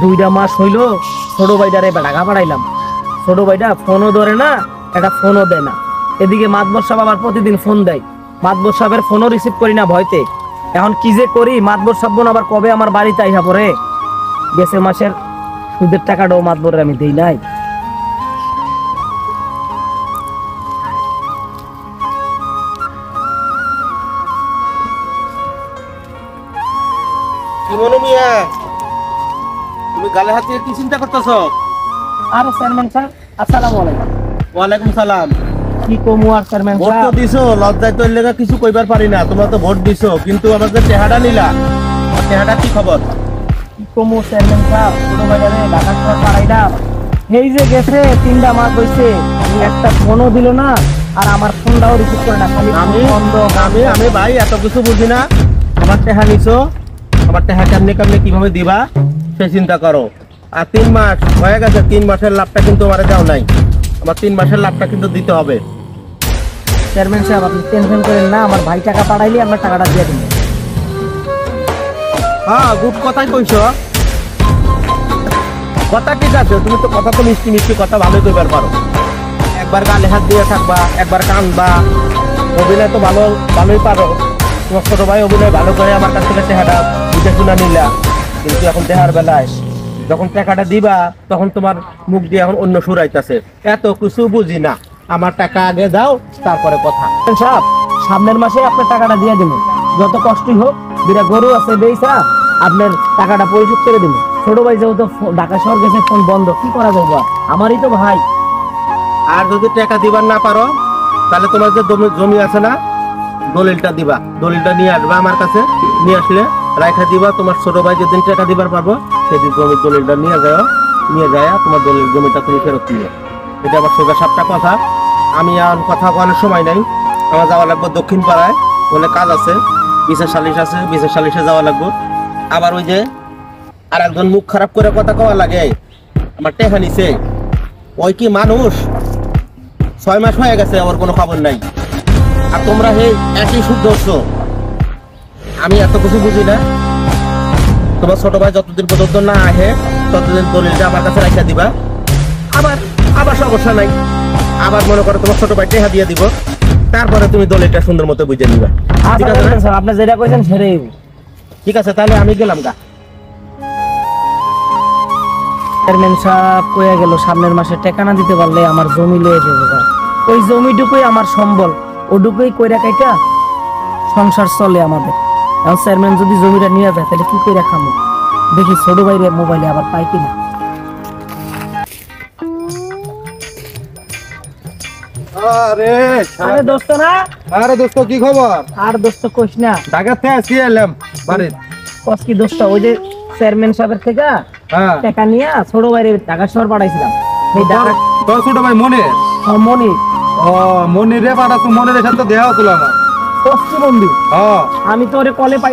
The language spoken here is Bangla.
2টা মাস হইল ছোট ভাইটারে টাকা পাঠাইলাম, ছোট ভাইটা ফোনও ধরে না, একটা ফোনও দেয় না। এদিকে মাতবর সাহেব আবার প্রতিদিন ফোন দেয়, মাতবর সাহেবের ফোনও রিসিভ করি না ভয়তে। এখন কি যে করি, মাতবর সাহেব বোন আবার কবে আমার বাড়িতে আইসা পড়ে। গেছে মাসের সুদের টাকাটাও মাতবরের আমি দেই নাই। তুমি গালে হাত দিয়ে কি চিন্তা করতেছো? আরে চেয়ারম্যান স্যার, আসসালামু আলাইকুম। ওয়ালাইকুম সালাম। কি কমু আর চেয়ারম্যান ভোট তো স্যার? দিছো, লজ্জায় তো এর লেগা কিছু কইবার পারি না। তোমরা তো ভোট দিছো, কিন্তু আমার যে চেহারা নিলা, চেহারা কি খবর? কি কমু চেয়ারম্যান স্যার, ছোট ভাইটারে ঢাকা শহর পাঠাইলাম, এই যে গেছে 3টা মাস হইছে, একটা ফোনও দিল না, আর আমার ফোনটাও রিসিভ করে না। খালি আমি বন্ধ আমি আমি ভাই এত কিছু বুঝি না। আমার টেহা নিছো, আমার টেহা কেমনে কেমনে কিভাবে দিবা সে চিন্তা করো। আর 3 মাস হয়ে গেছে, 3 মাসের লাভটা কিন্তু আমারে দাও নাই। আমার 3 মাসের লাভটা কিন্তু দিতে হবে। চেয়ারম্যান সাহেব, আপনি টেনশন করেন না, আমার ভাই টাকা পাঠাইলে আপনার টাকাটা দিয়ে দিন। হ্যাঁ, গুড কথাই কইছো। কথা ঠিক আছে, তুমি তো কথা তো মিষ্টি মিষ্টি কথা ভালোই কইবার পারো। একবার গালে হাত দিয়ে থাকবা, একবার কানবা, অভিনয় তো ভালোই পারো। তোমার ছোট ভাই অভিনয় ভালো করে আমার কাছ থেকে টাকাটা বুঝে শুনা নিলা, কিন্তু এখন দেহার বেলায় যখন টাকাটা দিবা তখন তোমার মুখ দিয়ে এখন অন্য সুর আইতাছে। এত কিছু বুঝি না, আমার টাকা আগে দাও, তারপরে কথা। সাহেব, সামনের মাসে আপনার টাকাটা দিয়ে দিব, যত কষ্টই হোক। 2টা গরু আছে বেইসা আপনার টাকাটা পরিশোধ করে দিব। ছোট ভাই যেহেতু ঢাকা শহর গেছে, ফোন বন্ধ, কি করা যাবে? আমারই তো ভাই। আর যদি টাকা দিবার না পারো, তাহলে তোমার যে জমি আছে না, দলিলটা দিবা। দলিলটা নিয়ে আসবা আমার কাছে, নিয়ে আসলে রাখা দিবা। তোমার ছোট ভাই যেদিন টাকা দিবার পারবো সেদিন জমির দলিলটা নিয়ে যায় তোমার জমিটা তুমি ফেরত নিও। এটা আমার সোজা সাপটা কথা। আমি আর কথা কওয়ার সময় নাই, আমার যাওয়া লাগবে দক্ষিণ পাড়ায়, বলে কাজ আছে, বিচার সালিশ আছে, বিচার সালিশে যাওয়া লাগবে। আবার ওই যে আর একজন মুখ খারাপ করে কথা কওয়া লাগে, আমার টেকা নিছে, ওই কি মানুষ? 6 মাস হয়ে গেছে, আমার কোনো খবর নাই। আর তোমরা হে একই সুদ ধরছো। আমি এত কিছু বুঝি না। তোমার ছোট ভাই যতদিন পর্যন্ত না আহে ততদিন দলিলটা আমার কাছে রাখা দিবা। আবার সমস্যা নাই, আবার মনে করো তোমার ছোট ভাই টেহা দিয়ে দিব, তারপরে তুমি দলিলটা সুন্দর মতো বুঝে নিবা। ঠিক আছে না? আপনি যেটা কইছেন সেটাই। ঠিক আছে, তাহলে আমি গেলাম গা। চেয়ারম্যান সাহেব কইয়া গেল সামনের মাসে টাকা না দিতে পারলে আমার জমি লয়ে যাবে। ওই জমিটুকুই আমার সম্বল, ওটুকুই কইরা কাইটা সংসার চলে আমাদের। এখন চেয়ারম্যান যদি জমিটা নিয়ে যায় তাহলে কি কইরা খামো? দেখি ছোট ভাইরে মোবাইলে আবার পাই কিনা। আরে দোস্ত না, আরে দোস্ত কি খবর? আর দোস্ত কইস না, ঢাকা থেকে আসি এলাম বাড়ি। কস কি দোস্ত, ওই যে চেয়ারম্যান সাহেবের থেকে টাকা নিয়ে ছোট ভাইরে ঢাকা শহর পাঠাইছিলাম। এই ঢাকা তোর ছোট ভাই মনির? মনি। মনিরে পাঠাচ্ছ? মনিরের সাথে দেওয়া হতো আমার। কস কি বন্ধু, হ্যাঁ, আমি তো ওরে কলে পাই।